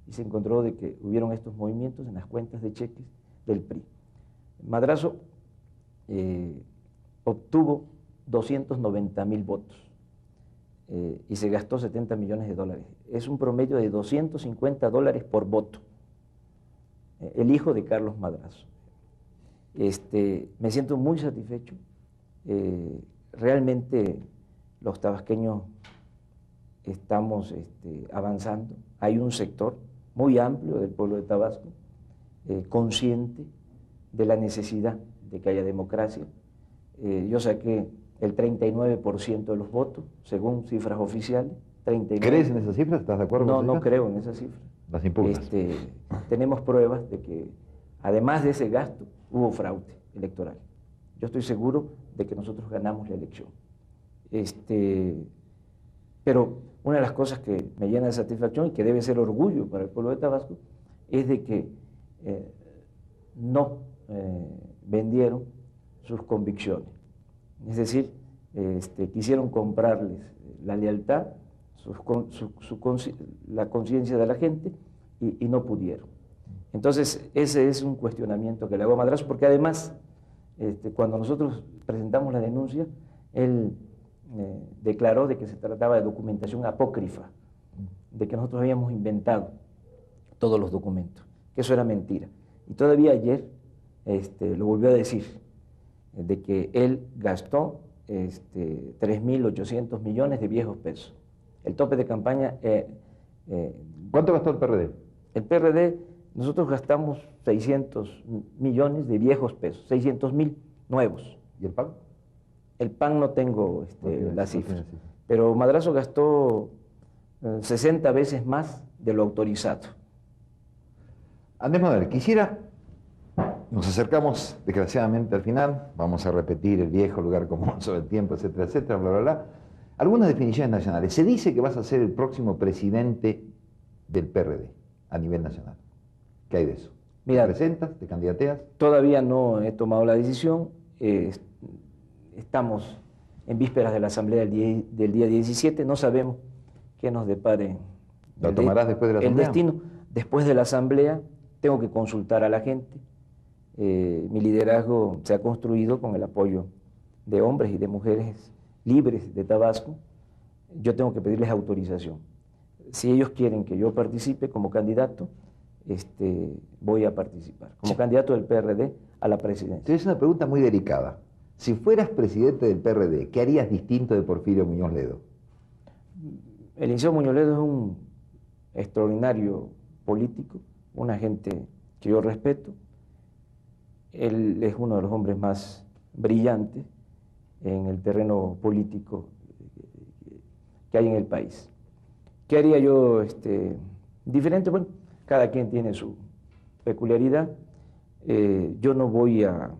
y se encontró de que hubieron estos movimientos en las cuentas de cheques del PRI. Madrazo obtuvo 290,000 votos y se gastó 70 millones de dólares. Es un promedio de 250 dólares por voto. El hijo de Carlos Madrazo. Me siento muy satisfecho. Realmente los tabasqueños estamos avanzando. Hay un sector muy amplio del pueblo de Tabasco consciente de la necesidad de que haya democracia. Yo saqué el 39% de los votos, según cifras oficiales. 39. ¿Crees en esas cifras? ¿Estás de acuerdo con esas No cifras? creo en esas cifras. Las impugnas. Tenemos pruebas de que, además de ese gasto, hubo fraude electoral. Yo estoy seguro de que nosotros ganamos la elección. Pero una de las cosas que me llena de satisfacción y que debe ser orgullo para el pueblo de Tabasco es de que no vendieron sus convicciones. Es decir, quisieron comprarles la lealtad, la conciencia de la gente y no pudieron. Entonces, ese es un cuestionamiento que le hago a Madrazo, porque además, cuando nosotros presentamos la denuncia, él declaró de que se trataba de documentación apócrifa, de que nosotros habíamos inventado todos los documentos, que eso era mentira. Y todavía ayer lo volvió a decir, de que él gastó 3.800 millones de viejos pesos. El tope de campaña... ¿Cuánto gastó el PRD? El PRD, nosotros gastamos 600 millones de viejos pesos, 600,000 nuevos. ¿Y el PAN? El PAN no tengo la cifra, no tiene cifra. pero Madrazo gastó 60 veces más de lo autorizado. Andrés Manuel, nos acercamos desgraciadamente al final, vamos a repetir el viejo lugar común sobre el tiempo, etcétera, etcétera, bla, bla, bla. Algunas definiciones nacionales. Se dice que vas a ser el próximo presidente del PRD a nivel nacional. ¿Qué hay de eso? Mira, ¿Te presentas? ¿Te candidateas? Todavía no he tomado la decisión. Estamos en vísperas de la asamblea del día 17. No sabemos qué nos depare. ¿Lo tomarás después de la asamblea? El destino. Después de la asamblea tengo que consultar a la gente. Mi liderazgo se ha construido con el apoyo de hombres y de mujeres libres de Tabasco. Yo tengo que pedirles autorización. Si ellos quieren que yo participe como candidato, voy a participar como candidato del PRD a la presidencia. Es una pregunta muy delicada. Si fueras presidente del PRD, ¿qué harías distinto de Porfirio Muñoz Ledo? El licenciado Muñoz Ledo es un extraordinario político, una gente que yo respeto. Él es uno de los hombres más brillantes en el terreno político que hay en el país. ¿Qué haría yo diferente? Bueno, cada quien tiene su peculiaridad. Yo no voy a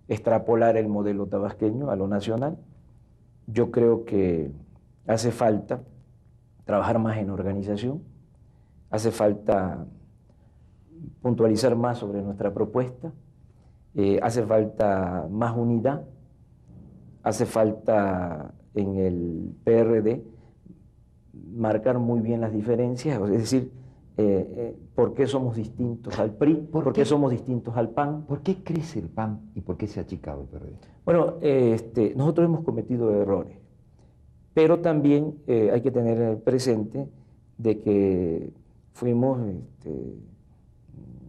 extrapolar el modelo tabasqueño a lo nacional. Yo creo que hace falta trabajar más en organización, hace falta puntualizar más sobre nuestra propuesta, hace falta más unidad, hace falta en el PRD marcar muy bien las diferencias, es decir, ¿por qué somos distintos al PRI? ¿Por qué somos distintos al PAN? ¿Por qué crece el PAN y por qué se ha achicado el PRD? Bueno, nosotros hemos cometido errores, pero también hay que tener presente de que fuimos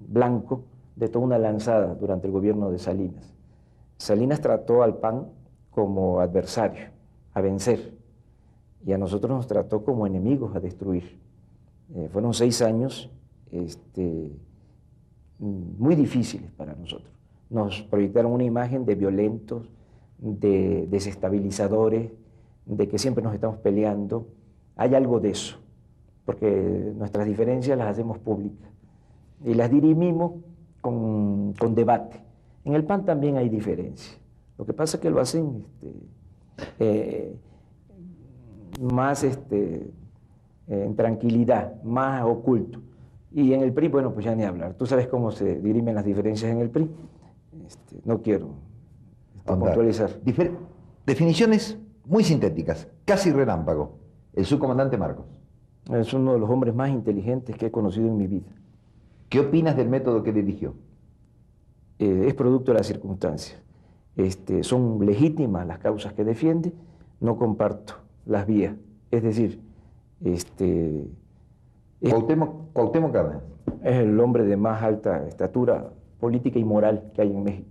blanco de toda una lanzada durante el gobierno de Salinas. Salinas trató al PAN como adversario, a vencer, y a nosotros nos trató como enemigos a destruir. Fueron 6 años muy difíciles para nosotros. Nos proyectaron una imagen de violentos, de desestabilizadores, de que siempre nos estamos peleando. Hay algo de eso, porque nuestras diferencias las hacemos públicas y las dirimimos con debate. En el PAN también hay diferencias. Lo que pasa es que lo hacen más en tranquilidad, más oculto. Y en el PRI, bueno, pues ya ni hablar. Tú sabes cómo se dirimen las diferencias en el PRI. No quiero puntualizar. Definiciones muy sintéticas, casi relámpago. El subcomandante Marcos. Es uno de los hombres más inteligentes que he conocido en mi vida. ¿Qué opinas del método que él eligió? Es producto de las circunstancias. Son legítimas las causas que defiende, no comparto las vías. Es decir, Cuauhtémoc Cárdenas. Es el hombre de más alta estatura política y moral que hay en México.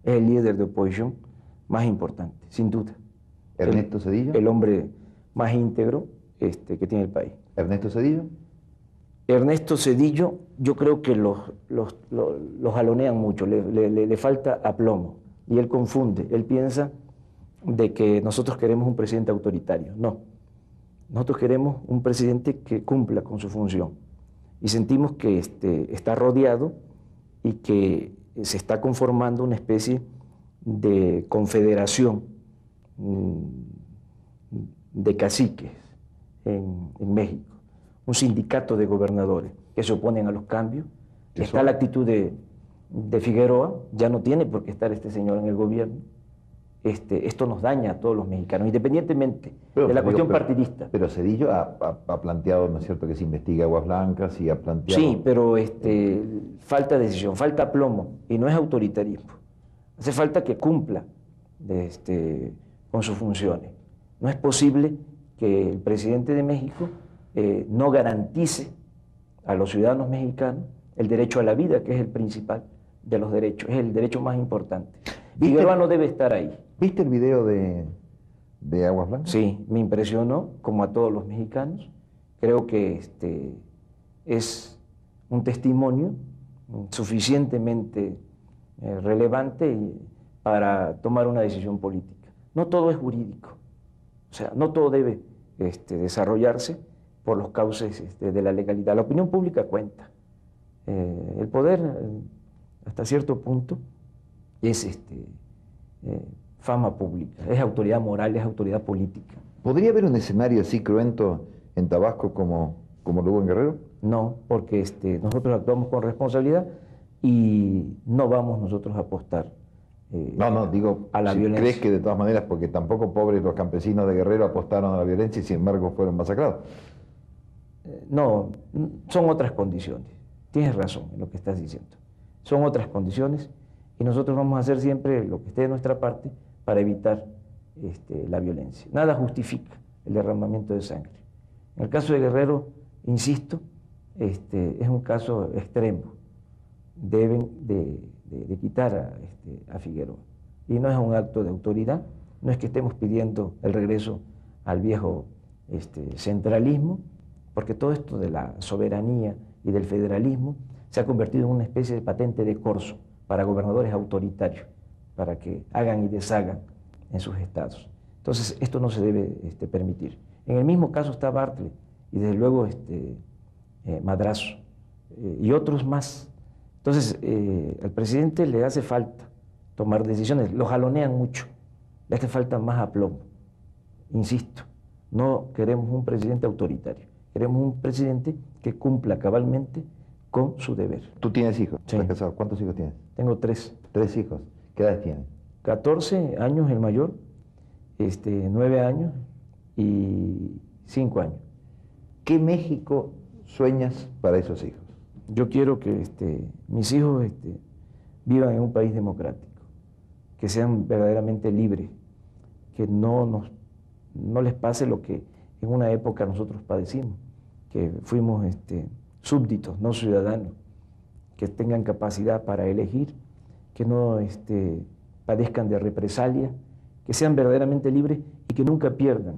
Es el líder de oposición más importante, sin duda. Ernesto Zedillo. El hombre más íntegro que tiene el país. Ernesto Zedillo. Ernesto Zedillo, yo creo que los jalonean mucho, le falta aplomo y él confunde, él piensa de que nosotros queremos un presidente autoritario. No, nosotros queremos un presidente que cumpla con su función y sentimos que está rodeado y que se está conformando una especie de confederación de caciques en México. Un sindicato de gobernadores que se oponen a los cambios. Está la actitud de Figueroa, ya no tiene por qué estar este señor en el gobierno. Esto nos daña a todos los mexicanos, independientemente de la cuestión partidista. Pero Zedillo ha planteado, ¿no es cierto?, que se investigue Aguas Blancas y ha planteado... Sí, pero falta decisión, falta aplomo y no es autoritarismo. Hace falta que cumpla con sus funciones. No es posible que el presidente de México no garantice a los ciudadanos mexicanos el derecho a la vida, que es el principal de los derechos, es el derecho más importante. Figueroa no debe estar ahí. ¿Viste el video de Aguas Blancas? Sí, me impresionó, como a todos los mexicanos. Creo que es un testimonio suficientemente relevante para tomar una decisión política. No todo es jurídico, o sea, no todo debe desarrollarse por los cauces de la legalidad. La opinión pública cuenta. El poder, hasta cierto punto, es fama pública, es autoridad moral, es autoridad política. ¿Podría haber un escenario así cruento en Tabasco como lo hubo en Guerrero? No, porque nosotros actuamos con responsabilidad y no vamos nosotros a apostar digo, a la violencia. ¿Crees que de todas maneras, porque tampoco pobres los campesinos de Guerrero apostaron a la violencia y sin embargo fueron masacrados? No, son otras condiciones. Tienes razón en lo que estás diciendo. Son otras condiciones y nosotros vamos a hacer siempre lo que esté de nuestra parte para evitar la violencia. Nada justifica el derramamiento de sangre. En el caso de Guerrero, insisto, es un caso extremo. Deben de quitar a Figueroa. Y no es un acto de autoridad, no es que estemos pidiendo el regreso al viejo centralismo, porque todo esto de la soberanía y del federalismo se ha convertido en una especie de patente de corso para gobernadores autoritarios, para que hagan y deshagan en sus estados. Entonces, esto no se debe permitir. En el mismo caso está Bartlett y desde luego Madrazo y otros más. Entonces, al presidente le hace falta tomar decisiones, lo jalonean mucho, le hace falta más aplomo. Insisto, no queremos un presidente autoritario, queremos un presidente que cumpla cabalmente con su deber. ¿Tú tienes hijos? Sí. ¿Estás casado? ¿Cuántos hijos tienes? Tengo 3. 3 hijos. ¿Qué edades tienen? 14 años el mayor, 9 años y 5 años. ¿Qué México sueñas para esos hijos? Yo quiero que mis hijos vivan en un país democrático, que sean verdaderamente libres, que no les pase lo que en una época nosotros padecimos, que fuimos súbditos, no ciudadanos, que tengan capacidad para elegir, que no padezcan de represalia, que sean verdaderamente libres y que nunca pierdan,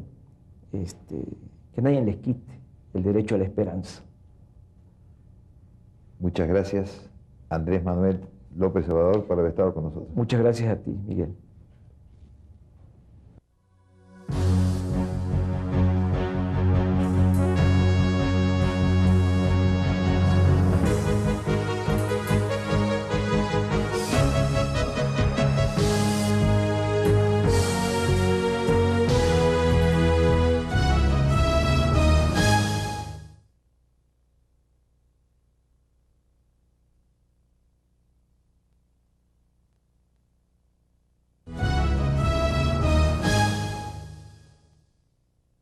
que nadie les quite el derecho a la esperanza. Muchas gracias, Andrés Manuel López Obrador, por haber estado con nosotros. Muchas gracias a ti, Miguel.